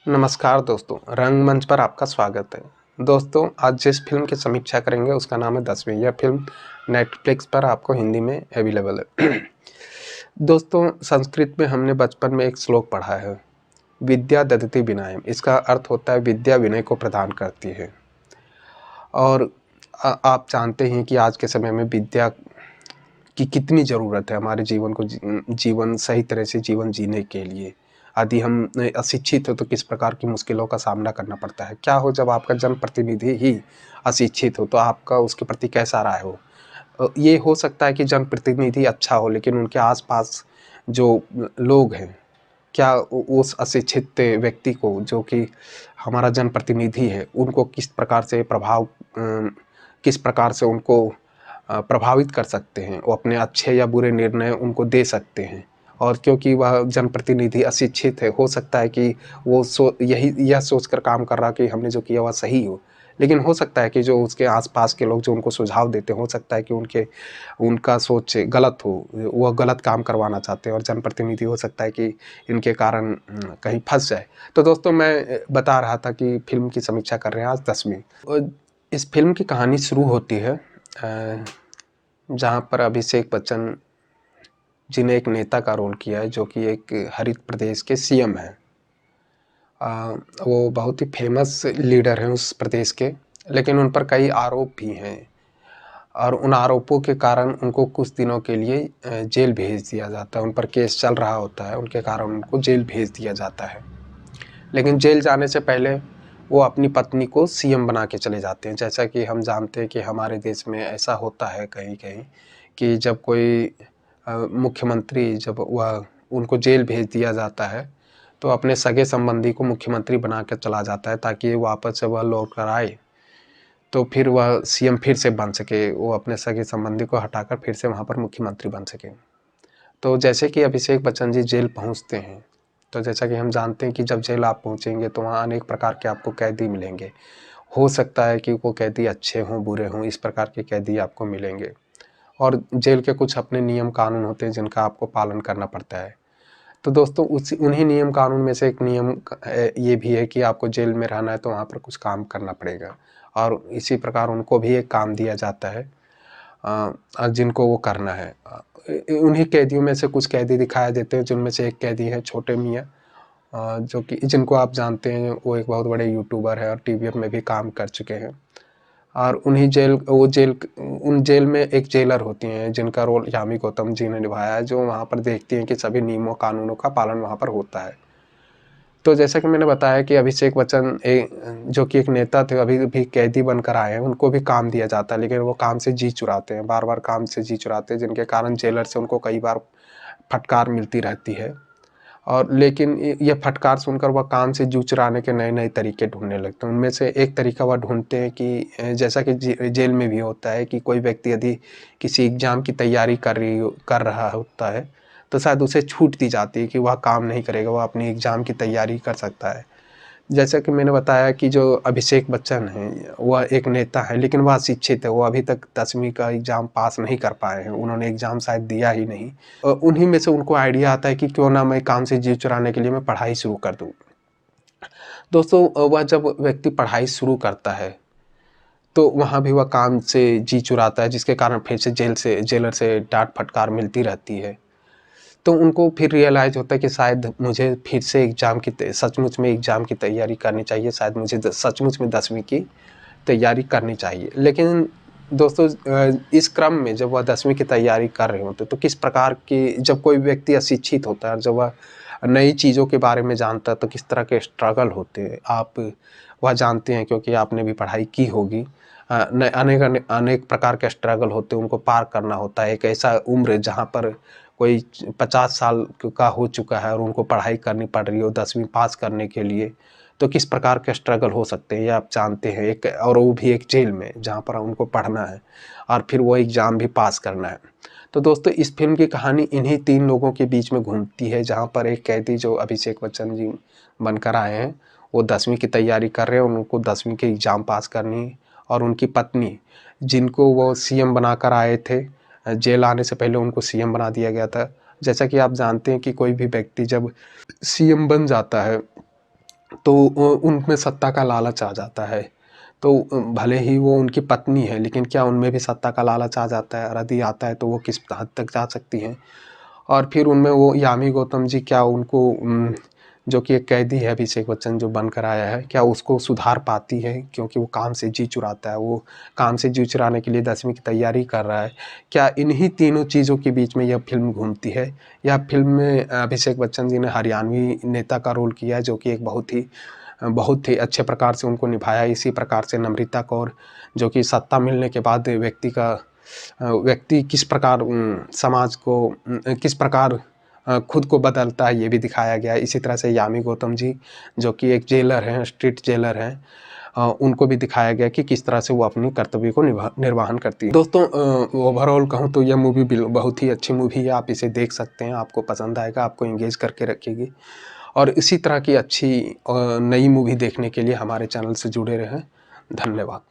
नमस्कार दोस्तों, रंगमंच पर आपका स्वागत है। दोस्तों, आज जिस फ़िल्म की समीक्षा करेंगे उसका नाम है 10वीं। यह फ़िल्म नेटफ्लिक्स पर आपको हिंदी में अवेलेबल है। दोस्तों, संस्कृत में हमने बचपन में एक श्लोक पढ़ा है, विद्या ददति विनयम। इसका अर्थ होता है विद्या विनय को प्रदान करती है। और आप जानते हैं कि आज के समय में विद्या की कितनी ज़रूरत है हमारे जीवन को जीवन सही तरह से जीवन जीने के लिए। यदि हम अशिक्षित हो तो किस प्रकार की मुश्किलों का सामना करना पड़ता है। क्या हो जब आपका जनप्रतिनिधि ही अशिक्षित हो तो आपका उसके प्रति कैसा राय हो। ये हो सकता है कि जनप्रतिनिधि अच्छा हो लेकिन उनके आसपास जो लोग हैं, क्या उस अशिक्षित व्यक्ति को जो कि हमारा जनप्रतिनिधि है उनको किस प्रकार से किस प्रकार से उनको प्रभावित कर सकते हैं। वो अपने अच्छे या बुरे निर्णय उनको दे सकते हैं। और क्योंकि वह जनप्रतिनिधि अशिक्षित है, हो सकता है कि वो यह सोचकर काम कर रहा कि हमने जो किया वह सही हो। लेकिन हो सकता है कि जो उसके आस-पास के लोग जो उनको सुझाव देते हैं, हो सकता है कि उनका सोच गलत हो, वह गलत काम करवाना चाहते हैं और जनप्रतिनिधि हो सकता है कि इनके कारण कहीं फँस जाए। तो दोस्तों, मैं बता रहा था कि फ़िल्म की समीक्षा कर रहे हैं आज 10वीं। इस फ़िल्म की कहानी शुरू होती है जहाँ पर अभिषेक बच्चन जिन्हें एक नेता का रोल किया है जो कि एक हरित प्रदेश के सीएम हैं। वो बहुत ही फेमस लीडर हैं उस प्रदेश के, लेकिन उन पर कई आरोप भी हैं और उन आरोपों के कारण उनको कुछ दिनों के लिए जेल भेज दिया जाता है। उन पर केस चल रहा होता है, उनके कारण उनको जेल भेज दिया जाता है। लेकिन जेल जाने से पहले वो अपनी पत्नी को सीएम बना के चले जाते हैं। जैसा कि हम जानते हैं कि हमारे देश में ऐसा होता है कहीं-कहीं कि जब कोई मुख्यमंत्री जब वह उनको जेल भेज दिया जाता है, तो अपने सगे-संबंधी को मुख्यमंत्री बना के चला जाता है ताकि वापस से वह लौट कर आए, तो फिर वह सीएम फिर से बन सके। वो अपने सगे-संबंधी को हटाकर फिर से वहाँ पर मुख्यमंत्री बन सके। तो जैसे कि अभिषेक बच्चन जी जेल पहुँचते हैं, तो जैसा कि हम जानते हैं कि जब जेल आप पहुँचेंगे तो वहाँ अनेक प्रकार के आपको कैदी मिलेंगे। हो सकता है कि वो कैदी अच्छे हों, बुरे हों, इस प्रकार के कैदी आपको मिलेंगे। और जेल के कुछ अपने नियम कानून होते हैं जिनका आपको पालन करना पड़ता है। तो दोस्तों, उन्हीं नियम कानून में से एक नियम ये भी है कि आपको जेल में रहना है तो वहाँ पर कुछ काम करना पड़ेगा। और इसी प्रकार उनको भी एक काम दिया जाता है जिनको वो करना है। उन्हीं कैदियों में से कुछ कैदी दिखाए देते हैं जिनमें से एक कैदी है छोटे मियाँ, जो कि जिनको आप जानते हैं, वो एक बहुत बड़े यूट्यूबर है और टीवीएफ में भी काम कर चुके हैं। और उन जेल में एक जेलर होती हैं जिनका रोल यामी गौतम जी ने निभाया है, जो वहाँ पर देखती हैं कि सभी नियमों कानूनों का पालन वहाँ पर होता है। तो जैसा कि मैंने बताया कि अभिषेक बच्चन जो कि एक नेता थे, अभी भी कैदी बनकर आए हैं, उनको भी काम दिया जाता है, लेकिन वो काम से जी चुराते हैं, बार-बार काम से जी चुराते हैं, जिनके कारण जेलर से उनको कई बार फटकार मिलती रहती है। और लेकिन ये फटकार सुनकर वह काम से जूझ चुराने के नए-नए तरीके ढूँढने लगते हैं। उनमें से एक तरीका वह ढूँढते हैं कि जैसा कि जेल में भी होता है कि कोई व्यक्ति यदि किसी एग्ज़ाम की तैयारी कर रहा होता है, तो शायद उसे छूट दी जाती है कि वह काम नहीं करेगा, वह अपनी एग्ज़ाम की तैयारी कर सकता है। जैसा कि मैंने बताया कि जो अभिषेक बच्चन हैं, वह एक नेता हैं, लेकिन वह अशिक्षित है, वो अभी तक 10वीं का एग्ज़ाम पास नहीं कर पाए हैं, उन्होंने एग्ज़ाम शायद दिया ही नहीं। उन्हीं में से उनको आइडिया आता है कि क्यों ना मैं काम से जी चुराने के लिए मैं पढ़ाई शुरू कर दूँ। दोस्तों, वह जब व्यक्ति पढ़ाई शुरू करता है, तो वहाँ भी वह काम से जी चुराता है, जिसके कारण फिर से जेलर से डाँट-फटकार मिलती रहती है। तो उनको फिर रियलाइज़ होता है कि शायद मुझे फिर से सचमुच में एग्ज़ाम की तैयारी करनी चाहिए, शायद मुझे सचमुच में 10वीं की तैयारी करनी चाहिए। लेकिन दोस्तों, इस क्रम में जब वह 10वीं की तैयारी कर रहे होते हैं, तो किस प्रकार की जब कोई व्यक्ति अशिक्षित होता है और जब वह नई चीज़ों के बारे में जानता है, तो किस तरह के स्ट्रगल होते हैं, आप वह जानते हैं क्योंकि आपने भी पढ़ाई की होगी। न अनेक प्रकार के स्ट्रगल होते हैं, उनको पार करना होता है। एक ऐसा उम्र जहाँ पर कोई 50 साल का हो चुका है और उनको पढ़ाई करनी पड़ रही हो 10वीं पास करने के लिए, तो किस प्रकार के स्ट्रगल हो सकते हैं ये आप जानते हैं। एक और वो भी एक जेल में जहाँ पर उनको पढ़ना है और फिर वो एग्ज़ाम भी पास करना है। तो दोस्तों, इस फ़िल्म की कहानी इन्हीं 3 लोगों के बीच में घूमती है, जहाँ पर एक कैदी जो अभिषेक बच्चन जी बनकर आए हैं, वो 10वीं की तैयारी कर रहे हैं, उनको 10वीं के एग्ज़ाम पास करनी है। और उनकी पत्नी, जिनको वो सीएम बनाकर आए थे, जेल आने से पहले उनको सीएम बना दिया गया था। जैसा कि आप जानते हैं कि कोई भी व्यक्ति जब सीएम बन जाता है, तो उनमें सत्ता का लालच आ जाता है। तो भले ही वो उनकी पत्नी है, लेकिन क्या उनमें भी सत्ता का लालच आ जाता है? और यदि आता है तो वो किस हद तक जा सकती हैं? और फिर उनमें वो यामी गौतम जी, क्या उनको जो कि एक कैदी है अभिषेक बच्चन जो बनकर आया है, क्या उसको सुधार पाती है? क्योंकि वो काम से जी चुराता है, वो काम से जी चुराने के लिए 10वीं की तैयारी कर रहा है। क्या इन्हीं तीनों चीज़ों के बीच में यह फ़िल्म घूमती है? यह फ़िल्म में अभिषेक बच्चन जी ने हरियाणवी नेता का रोल किया है, जो कि एक बहुत ही अच्छे प्रकार से उनको निभाया। इसी प्रकार से नम्रता कौर, जो कि सत्ता मिलने के बाद व्यक्ति किस प्रकार समाज को किस प्रकार खुद को बदलता है, ये भी दिखाया गया है। इसी तरह से यामी गौतम जी, जो कि एक जेलर हैं, स्ट्रीट जेलर हैं, उनको भी दिखाया गया कि किस तरह से वो अपनी कर्तव्य को निर्वहन करती है। दोस्तों, ओवरऑल कहूँ तो यह मूवी बहुत ही अच्छी मूवी है। आप इसे देख सकते हैं, आपको पसंद आएगा, आपको एंगेज करके रखेगी। और इसी तरह की अच्छी नई मूवी देखने के लिए हमारे चैनल से जुड़े रहें। धन्यवाद।